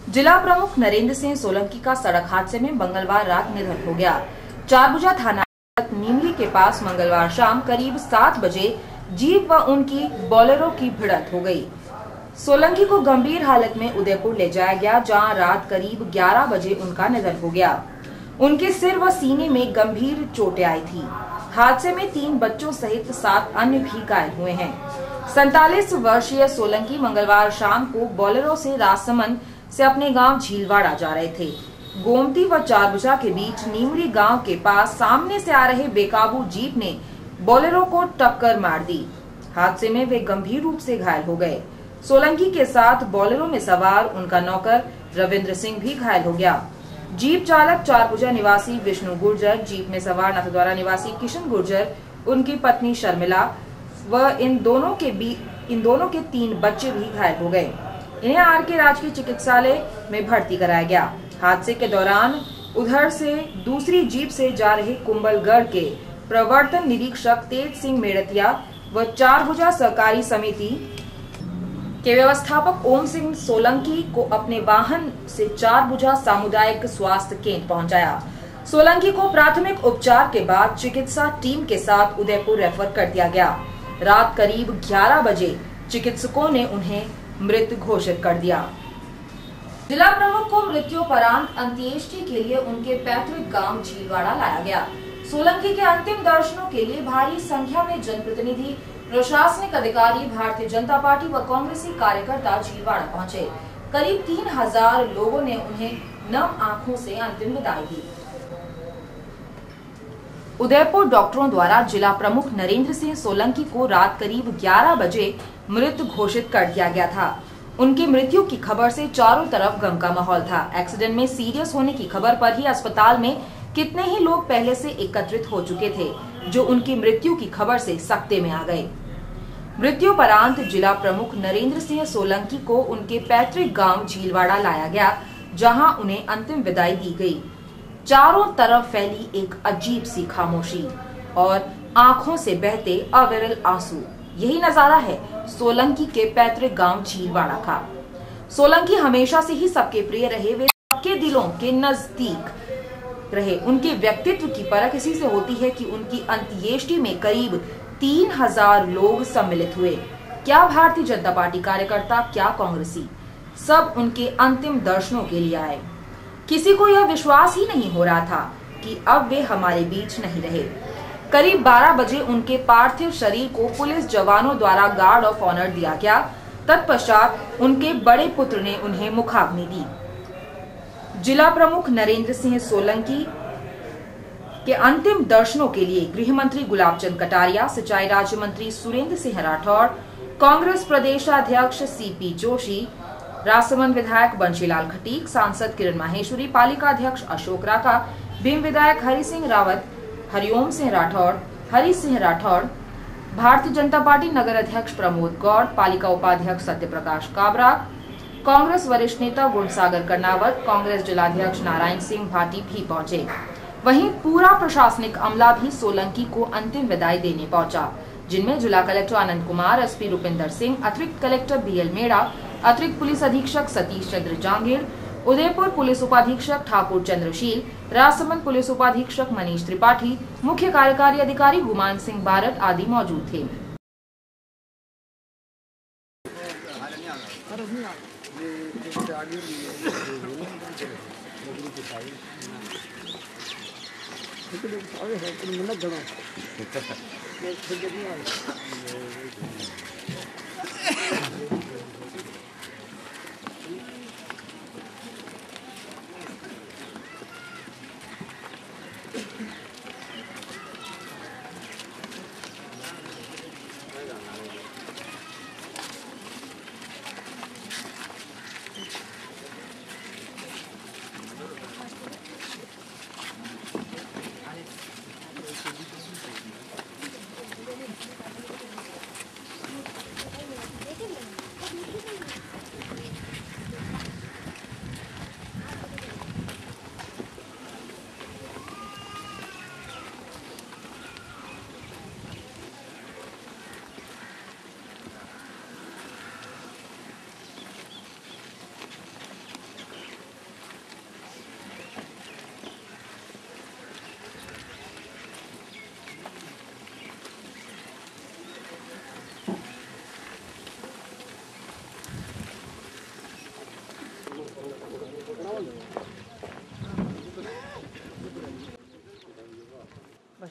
जिला प्रमुख नरेंद्र सिंह सोलंकी का सड़क हादसे में मंगलवार रात निधन हो गया। चारभुजा थाना नीमली के पास मंगलवार शाम करीब 7 बजे जीप व उनकी बोलेरो की भिड़ंत हो गई। सोलंकी को गंभीर हालत में उदयपुर ले जाया गया, जहां रात करीब 11 बजे उनका निधन हो गया। उनके सिर व सीने में गंभीर चोटें आई थी। हादसे में 3 बच्चों सहित 7 अन्य भी घायल हुए हैं। 47 वर्षीय सोलंकी मंगलवार शाम को बोलेरो से राजसमंद से अपने गांव झीलवाड़ा जा रहे थे। गोमती व चारभुजा के बीच नीमली गांव के पास सामने से आ रहे बेकाबू जीप ने बोलेरो को टक्कर मार दी। हादसे में वे गंभीर रूप से घायल हो गए। सोलंकी के साथ बोलेरो में सवार उनका नौकर रविंद्र सिंह भी घायल हो गया। जीप चालक चारभुजा निवासी विष्णु गुर्जर, जीप में सवार नाथद्वारा निवासी किशन गुर्जर, उनकी पत्नी शर्मिला व इन दोनों के 3 बच्चे भी घायल हो गए। इन्हें आरके राजकीय चिकित्सालय में भर्ती कराया गया। हादसे के दौरान उधर से दूसरी जीप से जा रहे कुंभलगढ़ के प्रवर्तन निरीक्षक तेज सिंह मेड़तिया व चारभुजा सहकारी समिति के व्यवस्थापक ओम सिंह सोलंकी को अपने वाहन से चारभुजा सामुदायिक स्वास्थ्य केंद्र पहुंचाया। सोलंकी को प्राथमिक उपचार के बाद चिकित्सा टीम के साथ उदयपुर रेफर कर दिया गया। रात करीब 11 बजे चिकित्सकों ने उन्हें मृत घोषित कर दिया। जिला प्रमुख को मृत्युपरांत अंत्येष्टि के लिए उनके पैतृक गांव झीलवाड़ा लाया गया। सोलंकी के अंतिम दर्शनों के लिए भारी संख्या में जनप्रतिनिधि, प्रशासनिक अधिकारी, भारतीय जनता पार्टी व कांग्रेसी कार्यकर्ता झीलवाड़ा पहुंचे। करीब 3000 लोगों ने उन्हें नम आंखों से अंतिम विदाई दी। उदयपुर डॉक्टरों द्वारा जिला प्रमुख नरेंद्र सिंह सोलंकी को रात करीब 11 बजे मृत घोषित कर दिया गया था। उनकी मृत्यु की खबर से चारों तरफ गम का माहौल था। एक्सीडेंट में सीरियस होने की खबर पर ही अस्पताल में कितने ही लोग पहले से एकत्रित हो चुके थे, जो उनकी मृत्यु की खबर से सकते में आ गए। मृत्युपरांत जिला प्रमुख नरेंद्र सिंह सोलंकी को उनके पैतृक गांव झीलवाड़ा लाया गया, जहां उन्हें अंतिम विदाई दी गई। चारों तरफ फैली एक अजीब सी खामोशी और आंखों से बहते अविरल आंसू। यही नजारा है सोलंकी के पैतृक गांव झीलवाड़ा का। सोलंकी हमेशा से ही सबके प्रिय रहे, वे सबके दिलों के नजदीक रहे। उनके व्यक्तित्व की परख इसी से होती है कि उनकी अंत्येष्टि में करीब 3000 लोग सम्मिलित हुए। क्या भारतीय जनता पार्टी कार्यकर्ता, क्या कांग्रेसी, सब उनके अंतिम दर्शनों के लिए आए। किसी को यह विश्वास ही नहीं हो रहा था कि अब वे हमारे बीच नहीं रहे। करीब 12 बजे उनके पार्थिव शरीर को पुलिस जवानों द्वारा गार्ड ऑफ ऑनर दिया गया। तत्पश्चात उनके बड़े पुत्र ने उन्हें मुखाग्नि दी। जिला प्रमुख नरेंद्र सिंह सोलंकी के अंतिम दर्शनों के लिए गृह मंत्री गुलाबचंद कटारिया, सिंचाई राज्य मंत्री सुरेंद्र सिंह राठौड़, कांग्रेस प्रदेशाध्यक्ष सीपी जोशी, राजसमंद विधायक बंशीलाल खटीक, सांसद किरण माहेश्वरी, पालिका अध्यक्ष अशोक राका, भीम विधायक हरि सिंह रावत, हरिओम सिंह राठौड़, हरि सिंह राठौड़, भारतीय जनता पार्टी नगर अध्यक्ष प्रमोद गौड़, पालिका उपाध्यक्ष सत्यप्रकाश काबरा, कांग्रेस वरिष्ठ नेता गुणसागर कर्नावत, कांग्रेस जिलाध्यक्ष नारायण सिंह भाटी भी पहुंचे। वहीं पूरा प्रशासनिक अमला भी सोलंकी को अंतिम विदाई देने पहुंचा, जिनमें जिला कलेक्टर आनंद कुमार, एसपी रुपिंदर सिंह, अतिरिक्त कलेक्टर बीएल मेड़ा, अतिरिक्त पुलिस अधीक्षक सतीश चंद्र जांगीर, उदयपुर पुलिस उपाधीक्षक ठाकुर चंद्रशील, राजसमंद पुलिस उपाधीक्षक मनीष त्रिपाठी, मुख्य कार्यकारी अधिकारी गुमान सिंह भारत आदि मौजूद थे।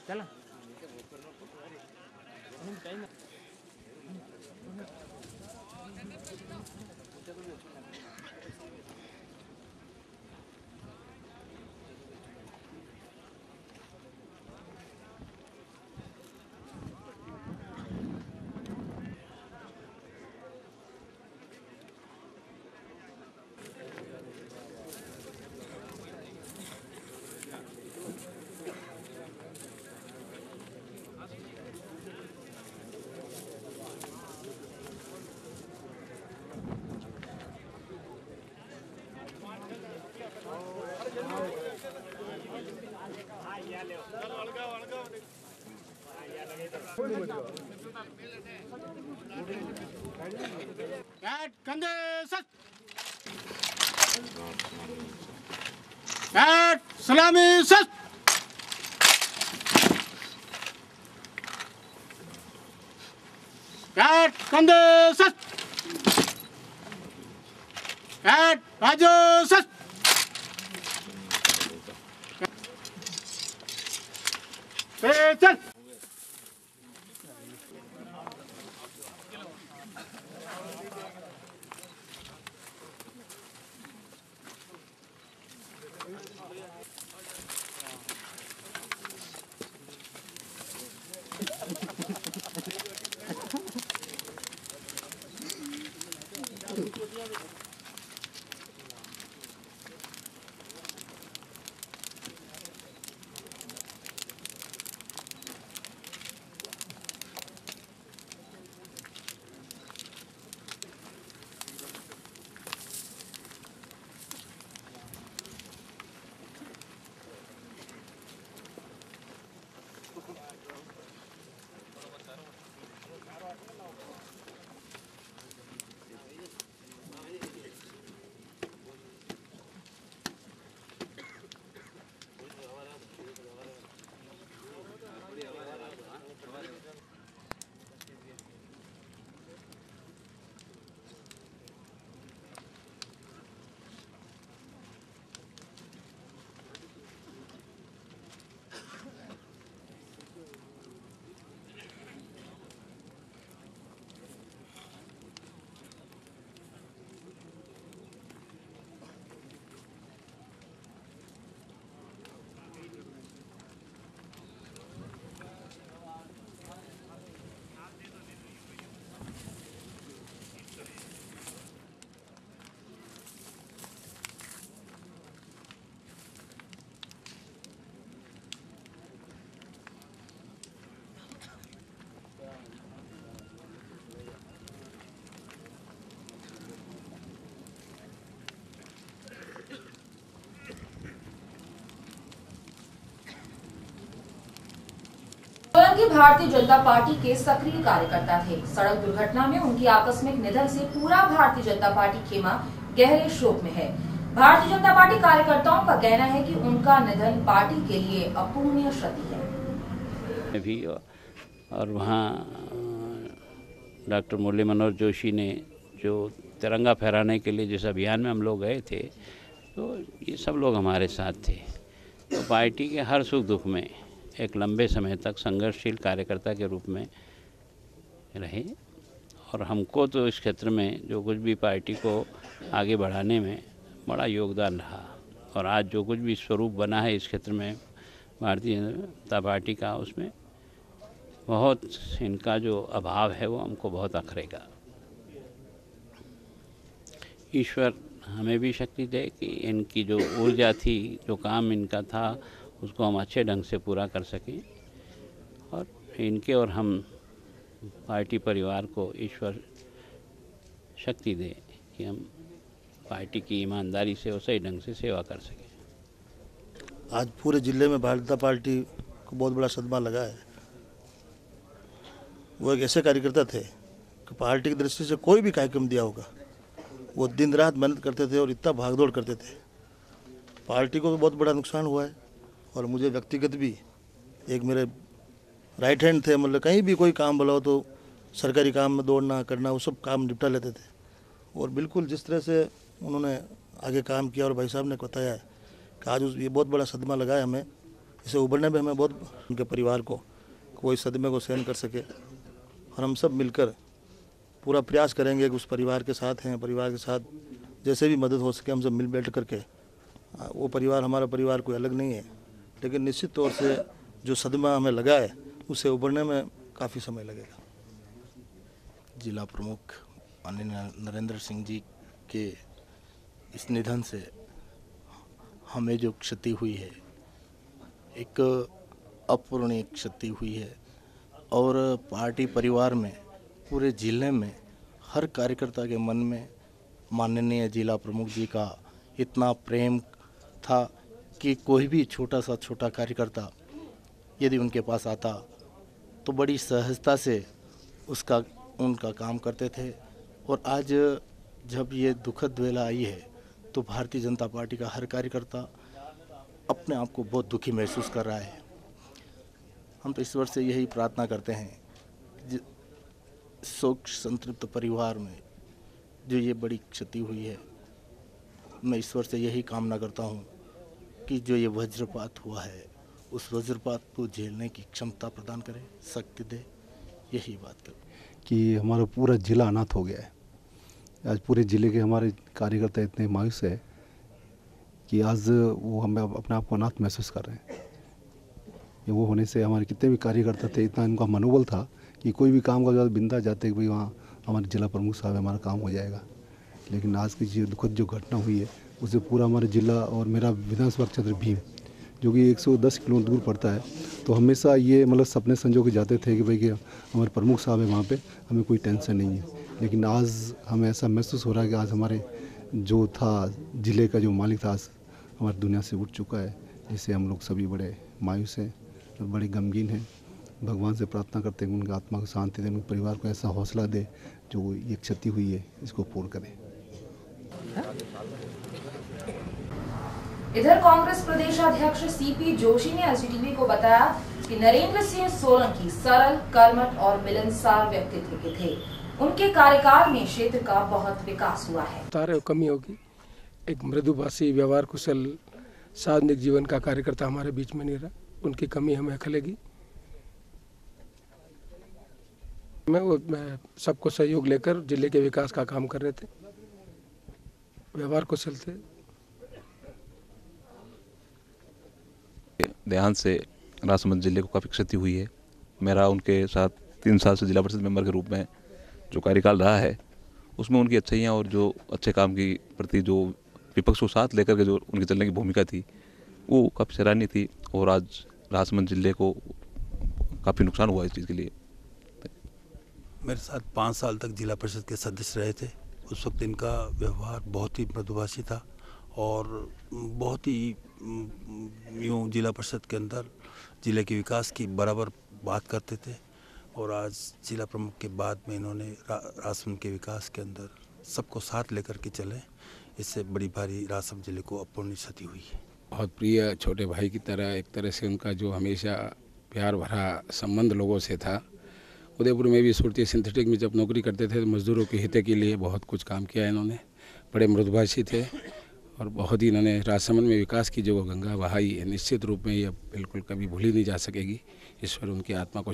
चला कंधे सच कैट सलामी सच कैट कंधे सच कैट बाजू सच चल सोलंकी भारतीय जनता पार्टी के सक्रिय कार्यकर्ता थे। सड़क दुर्घटना में उनकी आकस्मिक निधन से पूरा भारतीय जनता पार्टी खेमा गहरे शोक में है। भारतीय जनता पार्टी कार्यकर्ताओं का कहना है कि उनका निधन पार्टी के लिए अपूरणीय क्षति है। भी और वहाँ डॉक्टर मुरली मनोहर जोशी ने जो तिरंगा फहराने के लिए जिस अभियान में हम लोग गए थे, तो ये सब लोग हमारे साथ थे। तो पार्टी के हर सुख दुख में एक लंबे समय तक संघर्षशील कार्यकर्ता के रूप में रहे और हमको तो इस क्षेत्र में जो कुछ भी पार्टी को आगे बढ़ाने में बड़ा योगदान रहा और आज जो कुछ भी स्वरूप बना है इस क्षेत्र में भारतीय जनता पार्टी का, उसमें बहुत इनका जो अभाव है वो हमको बहुत अखरेगा। ईश्वर हमें भी शक्ति दे कि इनकी जो ऊर्जा थी, जो काम इनका था, उसको हम अच्छे ढंग से पूरा कर सकें और इनके और हम पार्टी परिवार को ईश्वर शक्ति दे कि हम पार्टी की ईमानदारी से और सही ढंग से सेवा कर सकें। आज पूरे जिले में भारतीय जनता पार्टी को बहुत बड़ा सदमा लगा है। वो एक ऐसे कार्यकर्ता थे कि पार्टी की दृष्टि से कोई भी कार्यक्रम दिया होगा वो दिन रात मेहनत करते थे और इतना भागदौड़ करते थे। पार्टी को भी बहुत बड़ा नुकसान हुआ है और मुझे व्यक्तिगत भी एक मेरे राइट हैंड थे, मतलब कहीं भी कोई काम बोला हो तो सरकारी काम में दौड़ना करना वो सब काम निपटा लेते थे और बिल्कुल जिस तरह से उन्होंने आगे काम किया और भाई साहब ने बताया है कि आज ये बहुत बड़ा सदमा लगा है हमें इसे उभरने में हमें बहुत, उनके परिवार को कोई सदमे को सहन कर सके, और हम सब मिलकर पूरा प्रयास करेंगे कि उस परिवार के साथ हैं, परिवार के साथ जैसे भी मदद हो सके हम सब मिल बैठ करके, वो परिवार हमारा परिवार कोई अलग नहीं है, लेकिन निश्चित तौर से जो सदमा हमें लगा है उससे उभरने में काफ़ी समय लगेगा। जिला प्रमुख माननीय नरेंद्र सिंह जी के इस निधन से हमें जो क्षति हुई है, एक अपूरणीय क्षति हुई है, और पार्टी परिवार में पूरे जिले में हर कार्यकर्ता के मन में माननीय जिला प्रमुख जी का इतना प्रेम था कि कोई भी छोटा सा छोटा कार्यकर्ता यदि उनके पास आता तो बड़ी सहजता से उनका काम करते थे। और आज जब ये दुखद वेला आई है तो भारतीय जनता पार्टी का हर कार्यकर्ता अपने आप को बहुत दुखी महसूस कर रहा है। हम तो ईश्वर से यही प्रार्थना करते हैं, शोक संतृप्त परिवार में जो ये बड़ी क्षति हुई है, मैं ईश्वर से यही कामना करता हूँ कि जो ये वज्रपात हुआ है उस वज्रपात को झेलने की क्षमता प्रदान करे, शक्ति दे, यही बात करें। कि हमारा पूरा जिला अनाथ हो गया है। आज पूरे ज़िले के हमारे कार्यकर्ता इतने मायूस है कि आज वो हमें अपने आप को अनाथ महसूस कर रहे हैं। ये वो होने से हमारे कितने भी कार्यकर्ता थे, इतना इनका मनोबल था कि कोई भी काम का बिंदा जाते कि भाई वहाँ हमारे जिला प्रमुख साहब हमारा काम हो जाएगा। लेकिन आज की जो दुखद जो घटना हुई है उससे पूरा हमारे जिला और मेरा विधानसभा क्षेत्र भीम जो कि 110 किलोमीटर दूर पड़ता है, तो हमेशा ये मतलब सपने संजो के जाते थे कि भाई कि हमारे प्रमुख साहब है वहाँ पे, हमें कोई टेंशन नहीं है। लेकिन आज हमें ऐसा महसूस हो रहा है कि आज हमारे जो था ज़िले का जो मालिक था आज हमारी दुनिया से उठ चुका है, जिससे हम लोग सभी बड़े मायूस हैं और बड़े गमगीन हैं। भगवान से प्रार्थना करते हैं कि उनकी आत्मा को शांति दे, उनके परिवार को ऐसा हौसला दे जो ये क्षति हुई है इसको पूर्ण करें। इधर कांग्रेस प्रदेशाध्यक्ष सीपी जोशी ने एलसीटीवी को बताया कि नरेंद्र सिंह सोलंकी सरल, कर्मठ और मिलनसार व्यक्तित्व के थे। उनके कार्यकाल में क्षेत्र का बहुत विकास हुआ है। तारे कमी होगी, एक मृदुभाषी, व्यवहार कुशल, सार्वजनिक जीवन का कार्यकर्ता हमारे बीच में नहीं रहा, उनकी कमी हमें खलेगी। मैं सबको सहयोग लेकर जिले के विकास का काम कर रहे थे, व्यवहार कुशल थे। देहांत से राजसमंद जिले को काफ़ी क्षति हुई है। मेरा उनके साथ 3 साल से जिला परिषद मेंबर के रूप में जो कार्यकाल रहा है उसमें उनकी अच्छाइयाँ और जो अच्छे काम की प्रति जो विपक्ष को साथ लेकर के जो उनकी चलने की भूमिका थी वो काफ़ी सराहनीय थी। और आज राजसमंद जिले को काफ़ी नुकसान हुआ इस चीज़ के लिए। मेरे साथ 5 साल तक जिला परिषद के सदस्य रहे थे। उस वक्त इनका व्यवहार बहुत ही मृदुभाषी था और बहुत ही यूँ जिला परिषद के अंदर जिले के विकास की बराबर बात करते थे। और आज जिला प्रमुख के बाद में इन्होंने राजसमंद के विकास के अंदर सबको साथ लेकर के चले, इससे बड़ी भारी राजसमंद जिले को अपूर्णीय क्षति हुई है। बहुत प्रिय छोटे भाई की तरह एक तरह से उनका जो हमेशा प्यार भरा संबंध लोगों से था। उदयपुर में भी सुरती सिंथेटिक में जब नौकरी करते थे तो मजदूरों के हित के लिए बहुत कुछ काम किया इन्होंने। बड़े मृदुभाषी थे और बहुत ही इन्होंने राजसमंद में विकास की जो गंगा बहाई है, निश्चित रूप में ये बिल्कुल कभी भूली नहीं जा सकेगी। ईश्वर उनकी आत्मा को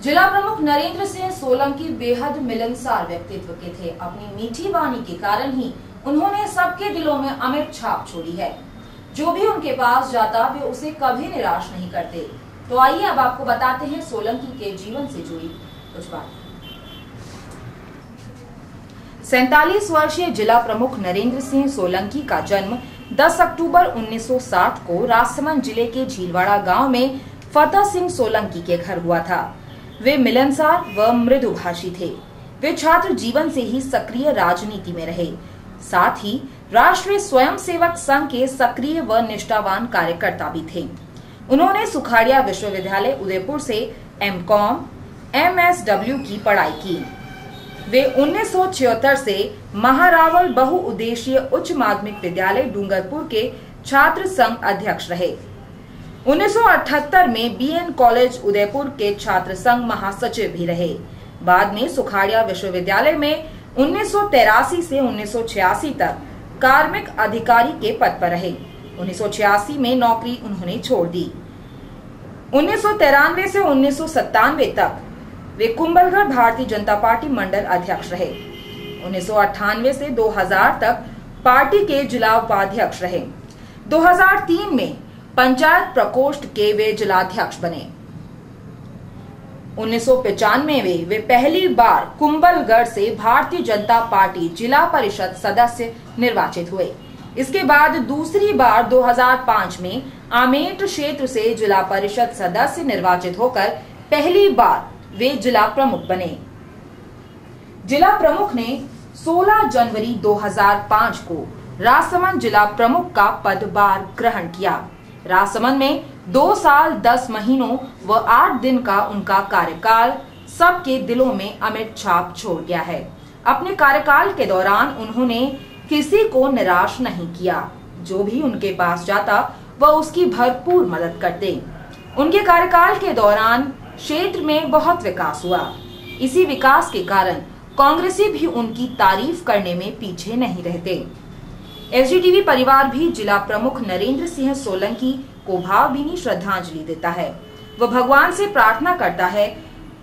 जिला प्रमुख नरेंद्र सिंह सोलंकी बेहद मिलनसार व्यक्तित्व के थे। अपनी मीठी वाणी के कारण ही उन्होंने सबके दिलों में अमिट छाप छोड़ी है। जो भी उनके पास जाता वे उसे कभी निराश नहीं करते। तो आइए अब आपको बताते हैं सोलंकी के जीवन से जुड़ी कुछ बातें। 47 वर्षीय जिला प्रमुख नरेंद्र सिंह सोलंकी का जन्म 10 अक्टूबर 1960 को राजसमंद जिले के झीलवाड़ा गांव में फतेह सिंह सोलंकी के घर हुआ था। वे मिलनसार व मृदुभाषी थे। वे छात्र जीवन से ही सक्रिय राजनीति में रहे। साथ ही राष्ट्रीय स्वयंसेवक संघ के सक्रिय व निष्ठावान कार्यकर्ता भी थे। उन्होंने सुखाड़िया विश्वविद्यालय उदयपुर से M.Com, MSW की पढ़ाई की। वे 1976 से महारावल बहुउद्देशीय उच्च माध्यमिक विद्यालय डूंगरपुर के छात्र संघ अध्यक्ष रहे। 1978 में BN कॉलेज उदयपुर के छात्र संघ महासचिव भी रहे। बाद में सुखाड़िया विश्वविद्यालय में 1983 से 1986 तक कार्मिक अधिकारी के पद पर रहे। 1986 में नौकरी उन्होंने छोड़ दी। 1993 से 1997 तक वे कुंभलगढ़ भारतीय जनता पार्टी मंडल अध्यक्ष रहे। 1998 से 2000 तक पार्टी के जिला उपाध्यक्ष रहे। 2003 में पंचायत प्रकोष्ठ के वे जिलाध्यक्ष बने। 1995 में वे पहली बार कुंभलगढ़ से भारतीय जनता पार्टी जिला परिषद सदस्य निर्वाचित हुए। इसके बाद दूसरी बार 2005 में आमेट क्षेत्र से जिला परिषद सदस्य निर्वाचित होकर पहली बार वे जिला प्रमुख बने। जिला प्रमुख ने 16 जनवरी 2005 को राजसमंद जिला प्रमुख का पदभार ग्रहण किया। राजसमंद में 2 साल 10 महीनों व 8 दिन का उनका कार्यकाल सबके दिलों में अमिट छाप छोड़ गया है। अपने कार्यकाल के दौरान उन्होंने किसी को निराश नहीं किया। जो भी उनके पास जाता वह उसकी भरपूर मदद करते। उनके कार्यकाल के दौरान क्षेत्र में बहुत विकास हुआ। इसी विकास के कारण कांग्रेसी भी उनकी तारीफ करने में पीछे नहीं रहते। SGTV परिवार भी जिला प्रमुख नरेंद्र सिंह सोलंकी को भावभीनी श्रद्धांजलि देता है। वह भगवान से प्रार्थना करता है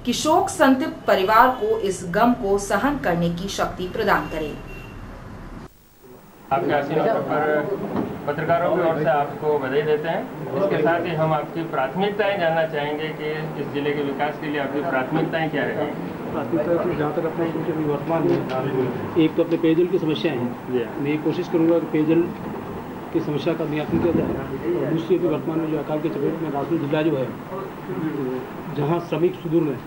कि शोक संतप्त परिवार को इस गम को सहन करने की शक्ति प्रदान करे। आपके आसीन अवसर पर पत्रकारों की ओर से आपको बधाई देते हैं। इसके साथ ही हम आपकी प्राथमिकताएं जानना चाहेंगे कि इस जिले के विकास के लिए आपकी प्राथमिकताएं क्या रहेंगी? प्राथमिकता तो जहाँ तक अपना क्योंकि वर्तमान में एक तो अपने पेयजल की समस्या है। मैं कोशिश करूँगा कि पेयजल की समस्या का निराकरण किया जाए। और दूसरी अभी वर्तमान में जो अकाल के चपेट में राजसमंद जिला जो है, जहाँ श्रमिक सुदूर में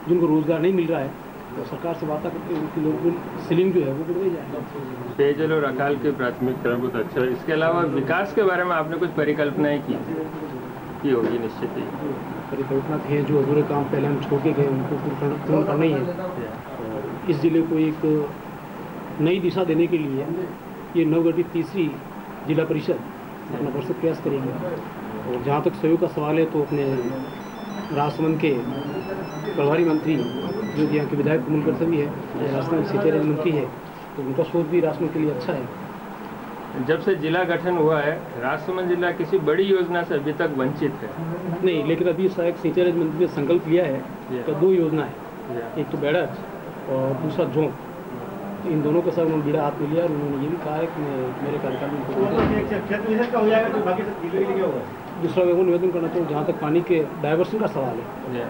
जिनको रोजगार नहीं मिल रहा है, तो सरकार से वादा करके उनकी लोग सीलिंग जो है वो बढ़ाई जाए। पेयजल और अकाल की प्राथमिकता बहुत अच्छा है। इसके अलावा विकास के बारे में आपने कुछ परिकल्पनाएं की होगी निश्चित ही। परिकल्पना है जो अधूरे काम पहले हम छोड़ के गए उनको पूर्ण करना ही है। इस जिले को एक नई दिशा देने के लिए ये नवगठित तीसरी जिला परिषद अपना भरसक प्रयास करेंगे। और जहाँ तक सहयोग का सवाल है तो अपने राजसमंद के प्रभारी मंत्री जो कि यहाँ के विधायक कुंभलगढ़ से भी है, राजसमंद सिंचाई राज्य मंत्री है, तो उनका सोच भी राजसमंद के लिए अच्छा है। जब से जिला गठन हुआ है राजसमंद जिला किसी बड़ी योजना से अभी तक वंचित है नहीं, लेकिन अभी सहायक सिंचाई राज्य मंत्री ने संकल्प लिया है कि 2 योजना है, एक तो बैडज और दूसरा जोंक। इन दोनों के साथ उन्होंने बीड़ा हाथ में लिया और उन्होंने ये भी कहा है कि मेरे कार्यकाल में दूसरा मैं वो निवेदन करना चाहूँ जहाँ तक पानी के डाइवर्सन का सवाल है,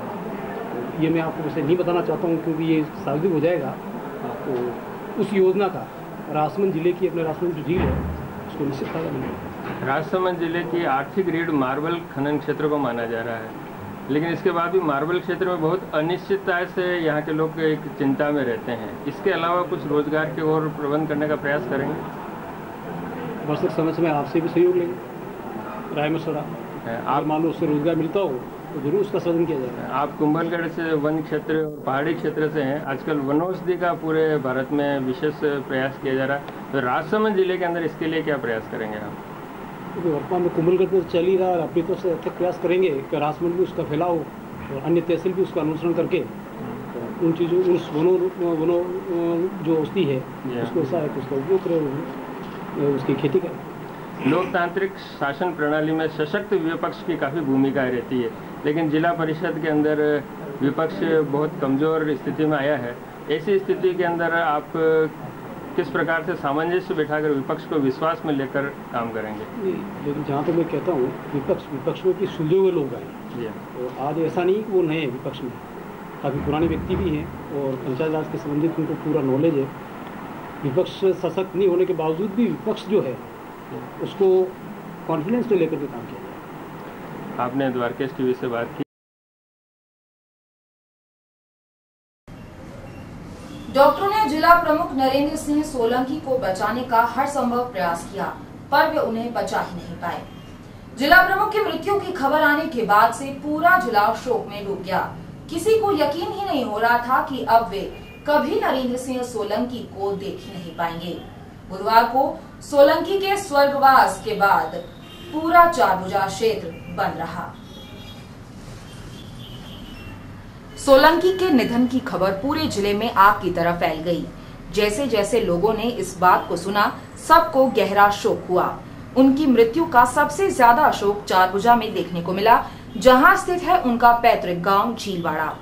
ये मैं आपको वैसे नहीं बताना चाहता हूँ क्योंकि ये सार्वजनिक हो जाएगा। तो उस योजना का राजसमंद जिले की अपने राजसमंद जो झील है उसको निश्चित फायदा मिलेगा। राजसमंद जिले की आर्थिक रीढ़ मार्बल खनन क्षेत्र को माना जा रहा है, लेकिन इसके बाद भी मार्बल क्षेत्र में बहुत अनिश्चितता से यहाँ के लोग एक चिंता में रहते हैं। इसके अलावा कुछ रोजगार के और प्रबंध करने का प्रयास करेंगे? वर्षक समय समय आपसे भी सहयोग लेंगे, राय मशवरा। आप मान लो उससे रोजगार मिलता हो तो जरूर उसका सृजन किया जाएगा। आप कुंभलगढ़ से वन क्षेत्र और पहाड़ी क्षेत्र से हैं। आजकल वनौषधि का पूरे भारत में विशेष प्रयास किया जा रहा है, तो राजसमंद जिले के अंदर इसके लिए क्या प्रयास करेंगे आप? क्योंकि वर्तमान में कुंभलगढ़ तो चल ही रहा है, अपनी तरफ से अच्छा प्रयास करेंगे कि राजसमंद भी उसका फैलाव और अन्य तहसील भी उसका अनुसरण करके उन चीज़ों उस वनों जो औषधि है उसको ऐसा है कि उसका उपयोग करें, उसकी खेती करें। लोकतांत्रिक शासन प्रणाली में सशक्त विपक्ष की काफ़ी भूमिका रहती है, लेकिन जिला परिषद के अंदर विपक्ष बहुत कमज़ोर स्थिति में आया है। ऐसी स्थिति के अंदर आप किस प्रकार से सामंजस्य बैठाकर विपक्ष को विश्वास में लेकर काम करेंगे? लेकिन जहाँ तक मैं कहता हूँ विपक्ष में कि सुलझे हुए लोग आए, और आज ऐसा नहीं कि वो नए विपक्ष में काफ़ी पुराने व्यक्ति भी हैं और पंचायत राज के संबंधित उनको पूरा नॉलेज है। विपक्ष सशक्त नहीं होने के बावजूद भी विपक्ष जो है उसको कॉन्फिडेंस से लेकर के काम किया जाए। आपने द्वारकेश टीवी से बात की। डॉक्टरों ने जिला प्रमुख नरेंद्र सिंह सोलंकी को बचाने का हर संभव प्रयास किया, पर वे उन्हें बचा ही नहीं पाए। जिला प्रमुख की मृत्यु की खबर आने के बाद से पूरा जिला शोक में डूब गया। किसी को यकीन ही नहीं हो रहा था कि अब वे कभी नरेंद्र सिंह सोलंकी को देख ही नहीं पाएंगे। बुधवार को सोलंकी के स्वर्गवास के बाद पूरा चारभुजा क्षेत्र बंद रहा। सोलंकी के निधन की खबर पूरे जिले में आग की तरह फैल गई। जैसे जैसे लोगों ने इस बात को सुना, सबको गहरा शोक हुआ। उनकी मृत्यु का सबसे ज्यादा शोक चारभुजा में देखने को मिला, जहां स्थित है उनका पैतृक गांव झीलवाड़ा।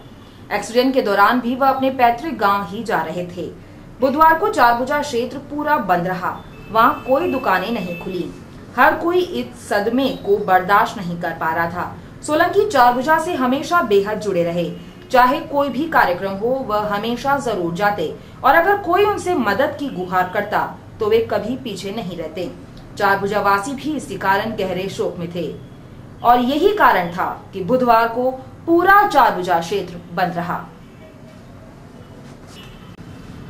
एक्सीडेंट के दौरान भी वह अपने पैतृक गांव ही जा रहे थे। बुधवार को चारभुजा क्षेत्र पूरा बंद रहा। वहां कोई दुकानें नहीं खुली। हर कोई इस सदमे को बर्दाश्त नहीं कर पा रहा था। सोलंकी चारभुजा से हमेशा बेहद जुड़े रहे। चाहे कोई भी कार्यक्रम हो, वह हमेशा जरूर जाते और अगर कोई उनसे मदद की गुहार करता तो वे कभी पीछे नहीं रहते। चारभुजा वासी भी इसी कारण गहरे शोक में थे और यही कारण था कि बुधवार को पूरा चारभुजा क्षेत्र बंद रहा।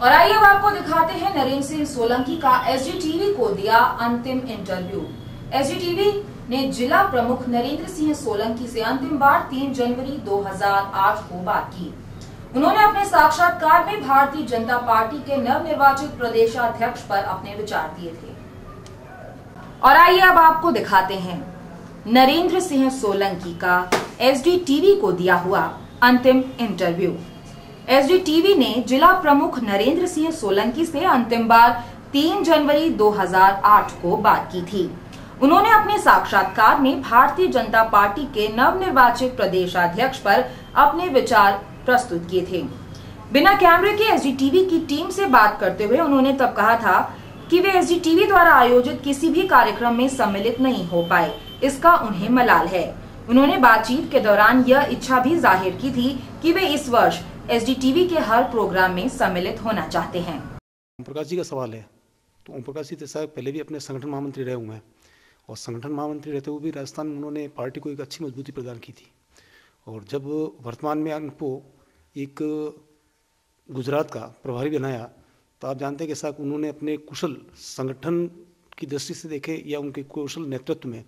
और आइए अब आपको दिखाते हैं नरेंद्र सिंह सोलंकी का एसडीटीवी को दिया अंतिम इंटरव्यू। एसडीटीवी ने जिला प्रमुख नरेंद्र सिंह सोलंकी से अंतिम बार 3 जनवरी 2008 को बात की। उन्होंने अपने साक्षात्कार में भारतीय जनता पार्टी के नवनिर्वाचित प्रदेशाध्यक्ष पर अपने विचार दिए थे। और आइए अब आपको दिखाते हैं नरेंद्र सिंह सोलंकी का एसडीटीवी को दिया हुआ अंतिम इंटरव्यू। एसडीटीवी ने जिला प्रमुख नरेंद्र सिंह सोलंकी से अंतिम बार 3 जनवरी 2008 को बात की थी। उन्होंने अपने साक्षात्कार में भारतीय जनता पार्टी के नवनिर्वाचित प्रदेशाध्यक्ष पर अपने विचार प्रस्तुत किए थे। बिना कैमरे के एसडीटीवी की टीम से बात करते हुए उन्होंने तब कहा था कि वे एसडीटीवी द्वारा आयोजित किसी भी कार्यक्रम में सम्मिलित नहीं हो पाए, इसका उन्हें मलाल है। उन्होंने बातचीत के दौरान यह इच्छा भी जाहिर की थी कि वे इस वर्ष एसडीटीवी के हर प्रोग्राम में सम्मिलित होना चाहते हैं। ओम प्रकाश जी का सवाल है, तो ओम प्रकाश जी साहब पहले भी अपने संगठन महामंत्री रहे हुए हैं और संगठन महामंत्री रहते हुए भी राजस्थान में उन्होंने पार्टी को एक अच्छी मजबूती प्रदान की थी। और जब वर्तमान में उनको एक गुजरात का प्रभारी बनाया तो आप जानते हैं कि साहब उन्होंने अपने कुशल संगठन की दृष्टि से देखे या उनके कुशल नेतृत्व में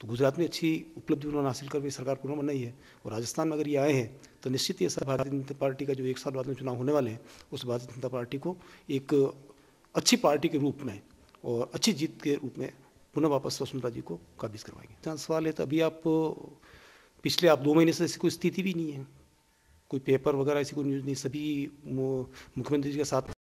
तो गुजरात में अच्छी उपलब्धि उन्होंने हासिल कर भी सरकार पूर्ण बनाई है। और राजस्थान में अगर ये आए हैं तो निश्चित ये सब भारतीय जनता पार्टी का जो 1 साल बाद में चुनाव होने वाले हैं उस भारतीय जनता पार्टी को एक अच्छी पार्टी के रूप में और अच्छी जीत के रूप में पुनः वापस वसुंधरा जी को काबिज करवाएंगे। जहाँ सवाल है तो अभी आप पिछले 2 महीने से ऐसी कोई स्थिति भी नहीं है, कोई पेपर वगैरह ऐसी कोई न्यूज़ नहीं, सभी मुख्यमंत्री जी के साथ